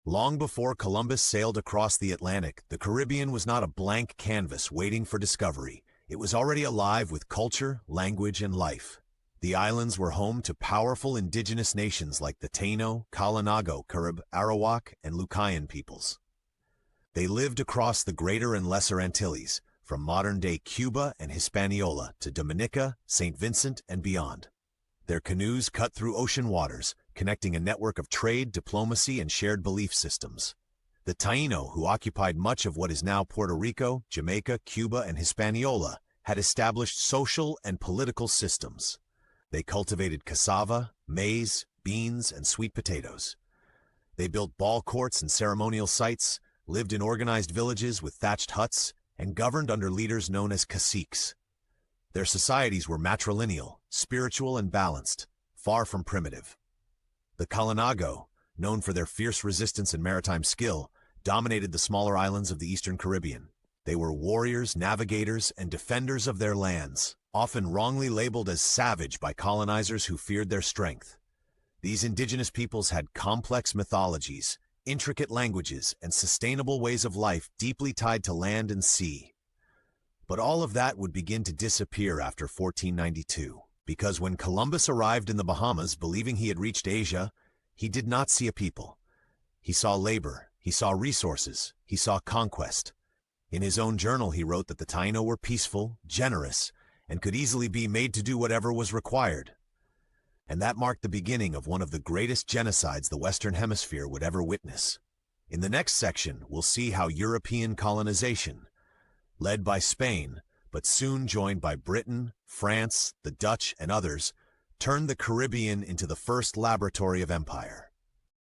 Long before Columbus sailed across the Atlantic, the Caribbean was not a blank canvas waiting for discovery. It was already alive with culture, language, and life. The islands were home to powerful indigenous nations like the Taino, Kalinago, Arawak, and Lucayan peoples. They lived across the Greater and Lesser Antilles, from modern-day Cuba and Hispaniola to Dominica, St. Vincent, and beyond. Their canoes cut through ocean waters, connecting a network of trade, diplomacy, and shared belief systems. The Taino, who occupied much of what is now Puerto Rico, Jamaica, Cuba, and Hispaniola, had established social and political systems. They cultivated cassava, maize, beans, and sweet potatoes. They built ball courts and ceremonial sites, lived in organized villages with thatched huts, and governed under leaders known as caciques. Their societies were matrilineal, spiritual, and balanced, far from primitive. The Kalinago, known for their fierce resistance and maritime skill, dominated the smaller islands of the Eastern Caribbean. They were warriors, navigators, and defenders of their lands, often wrongly labeled as savage by colonizers who feared their strength. These indigenous peoples had complex mythologies, intricate languages, and sustainable ways of life deeply tied to land and sea. But all of that would begin to disappear after 1492, because when Columbus arrived in the Bahamas believing he had reached Asia, he did not see a people. He saw labor, he saw resources, he saw conquest. In his own journal he wrote that the Taino were peaceful, generous, and could easily be made to do whatever was required. And that marked the beginning of one of the greatest genocides the Western Hemisphere would ever witness. In the next section, we'll see how European colonization, led by Spain, but soon joined by Britain, France, the Dutch, and others, turned the Caribbean into the first laboratory of empire.